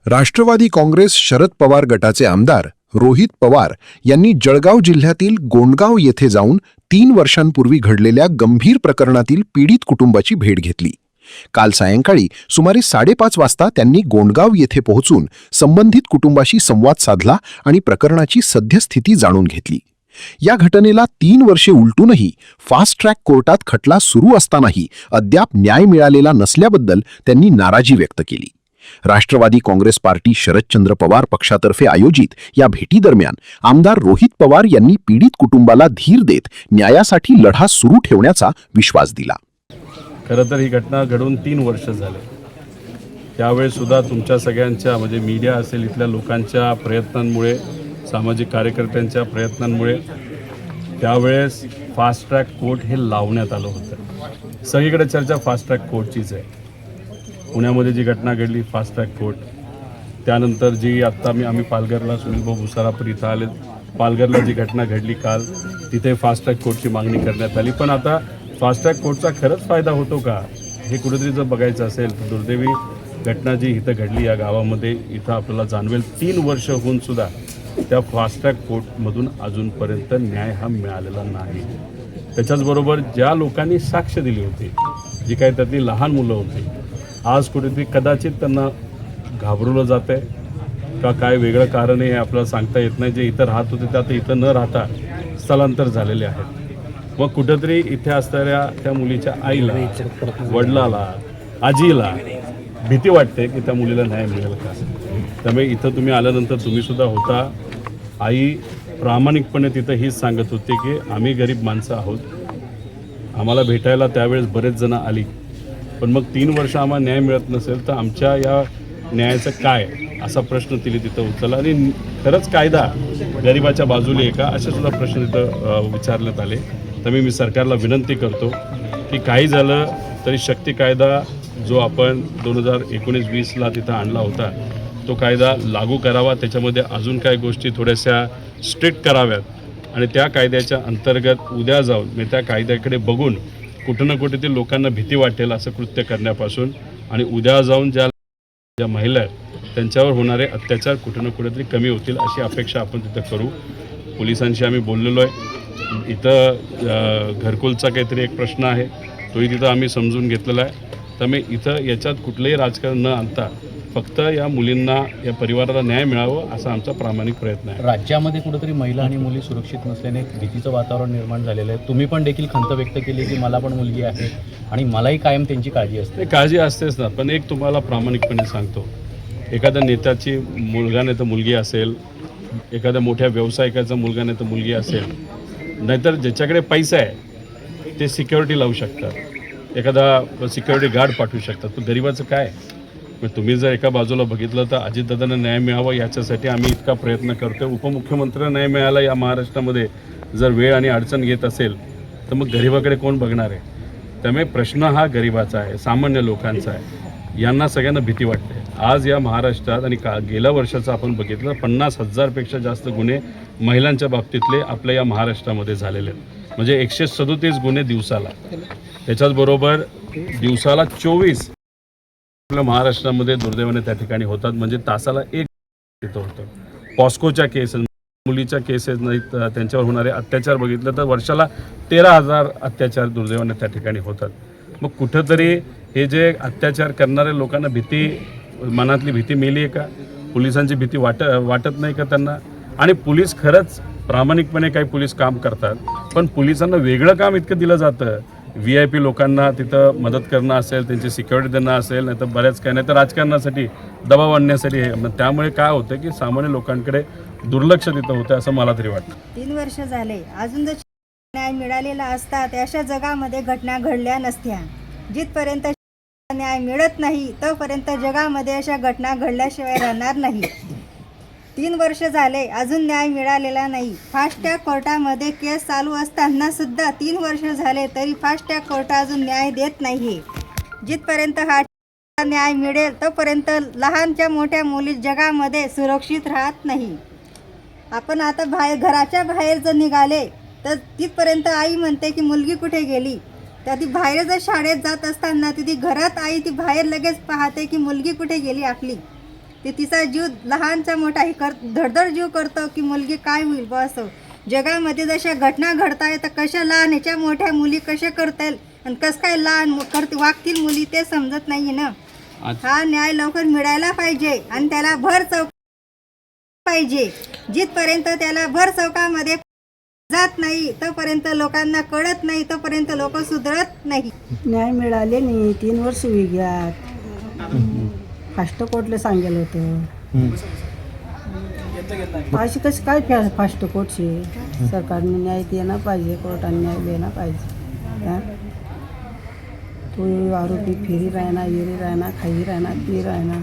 राष्ट्रवादी काँग्रेस शरद पवार गटाचे आमदार रोहित पवार यांनी जळगाव जिल्ह्यातील गोंडगाव येथे जाऊन 3 वर्षांपूर्वी घडलेल्या गंभीर प्रकरणातील पीडित कुटुंबाची भेट घेतली। काल सायंकाळी सुमारे 5:30 वाजता त्यांनी गोंडगाव येथे पोहोचून संबंधित कुटुंबाशी संवाद साधला आणि प्रकरणाची सद्यस्थिती जाणून घेतली। या घटनेला 3 वर्षे उलटूनही फास्ट ट्रॅक कोर्टात खटला सुरू असतानाही अद्याप न्याय मिळालेला नसल्याबद्दल त्यांनी नाराजी व्यक्त केली। राष्ट्रवादी काँग्रेस पार्टी शरदचंद्र पवार पक्षातर्फे आयोजित या भेटीदरम्यान आमदार रोहित पवार यांनी पीडित कुटुंबाला धीर देत न्यायासाठी लढा सुरू ठेवण्याचा विश्वास दिला। खरं तर ही घटना घडून 3 वर्ष झाले। त्यावेळेस सुद्धा तुमच्या सगळ्यांच्या म्हणजे मीडिया असेल, इथल्या लोकांच्या प्रयत्नांमुळे, सामाजिक कार्यकर्त्यांच्या प्रयत्नांमुळे त्यावेळेस फास्ट ट्रॅक कोर्ट हे लावण्यात आलं होतं। सगळीकडे चर्चा फास्ट ट्रॅक कोर्टचीच आहे। पुण्यामध्ये जी घटना घडली फास्ट ट्रॅक कोर्ट, त्यानंतर जी आत्ता आम्ही पालघरला सुनील भाऊ भुसारापूर इथं आले, पालघरला जी घटना घडली काल, तिथे फास्ट ट्रॅक कोर्टची मागणी करण्यात आली। पण आता फास्ट ट्रॅक कोर्टचा खरंच फायदा होतो का हे कुठेतरी जर बघायचं असेल तर दुर्दैवी घटना जी इथं घडली या गावामध्ये, इथं आपल्याला जाणवेल 3 वर्ष होऊन सुद्धा त्या फास्ट ट्रॅक कोर्टमधून अजूनपर्यंत न्याय हा मिळालेला नाही। त्याच्याचबरोबर ज्या लोकांनी साक्ष दिली होती, जी काही त्यातली लहान मुलं होती, आज कुठेतरी कदाचित त्यांना घाबरवलं जात आहे का काय वेगळं कारण आहे हे आपल्याला सांगता येत नाही। जे इथं राहत होते ते आता इथं न राहता स्थलांतर झालेले आहेत। मग कुठंतरी इथे असणाऱ्या त्या मुलीच्या आईला, वडिलाला, आजीला भीती वाटते की त्या मुलीला न्याय मिळेल का। त्यामुळे इथं तुम्ही आल्यानंतर तुम्ही सुद्धा होता, आई प्रामाणिकपणे तिथं हीच सांगत होती की आम्ही गरीब माणसं आहोत, आम्हाला भेटायला त्यावेळेस बरेच जण आली, पण मग 3 वर्ष आम्हाला न्याय मिळत नसेल तर आमच्या या न्यायाचं काय, असा प्रश्न तिने तिथं उचलला। आणि खरंच कायदा गरिबाच्या बाजूला आहे का, असे सुद्धा प्रश्न तिथं विचारण्यात आले। त्यामुळे मी सरकारला विनंती करतो की काही झालं तरी शक्ती कायदा जो आपण 2019-20ला तिथं आणला होता तो कायदा लागू करावा, त्याच्यामध्ये अजून काही गोष्टी थोड्याशा स्ट्रिक्ट कराव्यात आणि त्या कायद्याच्या अंतर्गत उद्या जाऊन मी त्या कायद्याकडे बघून कुठं ना कुठे ते लोकांना भीती वाटेल असं कृत्य करण्यापासून, आणि उद्या जाऊन ज्या महिला आहेत त्यांच्यावर होणारे अत्याचार कुठं ना कुठेतरी कमी होतील अशी अपेक्षा आपण तिथं करू। पोलिसांशी आम्ही बोललेलो आहे। इथं घरकुलचा काहीतरी एक प्रश्न आहे, तोही तिथं आम्ही समजून घेतलेला आहे। त्यामुळे इथं याच्यात कुठलंही राजकारण न आणता फक्त या मुलींना, या परिवाराला न्याय मिळावं असा आमचा प्रामाणिक प्रयत्न आहे। राज्यामध्ये कुठेतरी महिला आणि मुली सुरक्षित नसल्याने भीतीचं वातावरण निर्माण झालेलं आहे। तुम्ही पण देखील खंत व्यक्त केली की मला पण मुलगी आहे आणि मलाही कायम त्यांची काळजी असते। काळजी असतेच ना, पण एक तुम्हाला प्रामाणिकपणे सांगतो, एखाद्या नेत्याची मुलगा नाही तर मुलगी असेल, एखाद्या मोठ्या व्यावसायिकाचा मुलगा नाही तर मुलगी असेल, नाहीतर ज्याच्याकडे पैसा आहे ते सिक्युरिटी लावू शकतात, एखादा सिक्युरिटी गार्ड पाठवू शकतात, पण गरिबाचं काय। मग तुम्ही जर एका बाजूला बघितलं तर अजितदादांना न्याय मिळावा याच्यासाठी आम्ही इतका प्रयत्न करतो। उपमुख्यमंत्र्यांना न्याय मिळाला या महाराष्ट्रामध्ये जर वेळ आणि अडचण येत असेल तर मग गरिबाकडे कोण बघणार आहे। त्यामुळे प्रश्न हा गरिबाचा आहे, सामान्य लोकांचा आहे, यांना सगळ्यांना भीती वाटते। आज या महाराष्ट्रात आणि गेल्या वर्षाचं आपण बघितलं 50,000पेक्षा जास्त गुन्हे महिलांच्या बाबतीतले आपल्या या महाराष्ट्रामध्ये झालेले आहेत, म्हणजे 137 गुन्हे दिवसाला। त्याच्याचबरोबर दिवसाला 24 आपल्या महाराष्ट्रामध्ये दुर्दैवाने त्या ठिकाणी होतात, म्हणजे तासाला 1 तिथं होतं। पॉस्कोच्या केसेस, मुलीच्या केसेस नाहीत, त्यांच्यावर होणारे अत्याचार बघितलं तर वर्षाला 13,000 अत्याचार दुर्दैवाने त्या ठिकाणी होतात। मग कुठंतरी हे जे अत्याचार करणाऱ्या लोकांना भीती, मनातली भीती मेली आहे का, पोलिसांची भीती वाटत नाही का त्यांना। आणि पोलीस खरंच प्रामाणिकपणे काही पोलीस काम करतात, पण पोलिसांना वेगळं काम इतकं दिलं जातं, VIP लोकांना तिथं मदत करणं असेल, त्यांची सिक्युरिटी देणं असेल, नाही तर बऱ्याच काही नाही तर राजकारणासाठी दबाव आणण्यासाठी आहे। मग त्यामुळे काय होतं की सामान्य लोकांकडे दुर्लक्ष तिथं होतं असं मला तरी वाटतं। 3 वर्ष झाले, अजून जर न्याय मिळालेला असता तर अशा जगामध्ये घटना घडल्या नसत्या। जिथपर्यंत न्याय मिळत नाही तोपर्यंत जगामध्ये अशा घटना घडल्याशिवाय राहणार नाही। 3 वर्ष झाले, अजून न्याय मिळालेला नाही। फास्ट ट्रॅक कोर्टामध्ये केस चालू असताना सुद्धा 3 वर्ष झाले तरी फास्ट ट्रॅक कोर्ट अजून न्याय देत नाही। जिथपर्यंत हा न्याय मिळेल तोपर्यंत लहानच्या मोठ्या मुली जगामध्ये सुरक्षित राहत नाही। आपण आता घराच्या बाहेर जर निघाले तर तिथपर्यंत आई म्हणते की मुलगी कुठे गेली, तर ती बाहेर जर शाळेत जात असताना ती घरात आई ती बाहेर लगेच पाहते की मुलगी कुठे गेली आपली। ते तिचा जीव लहानचा मोठा हे धडधड जीव करतो की मुलगी काय होईल बा असं. जगामध्ये जशा घटना घडताय तर कशा लहान ह्याच्या मोठ्या मुली कशा करतील आणि कसं काय लहान वागतील मुली ते समजत नाही ना. हा न्याय लवकर मिळायला पाहिजे आणि त्याला भर चौक पाहिजे. जिथपर्यंत त्याला भर चौकामध्ये जात नाही तोपर्यंत लोकांना कळत नाही, तोपर्यंत लोक सुधरत नाही. न्याय मिळाले नाही, 3 वर्ष वेगळ्यात फास्ट कोर्टला सांगेल होतं. अशी कशी काय फास्ट कोर्टची सरकारने न्याय देणं पाहिजे, कोर्टाने न्याय देणं पाहिजे. हा? तो आरोपी फिरी राहणार, येरी राहणार, खाई राहणार, पी राहणार.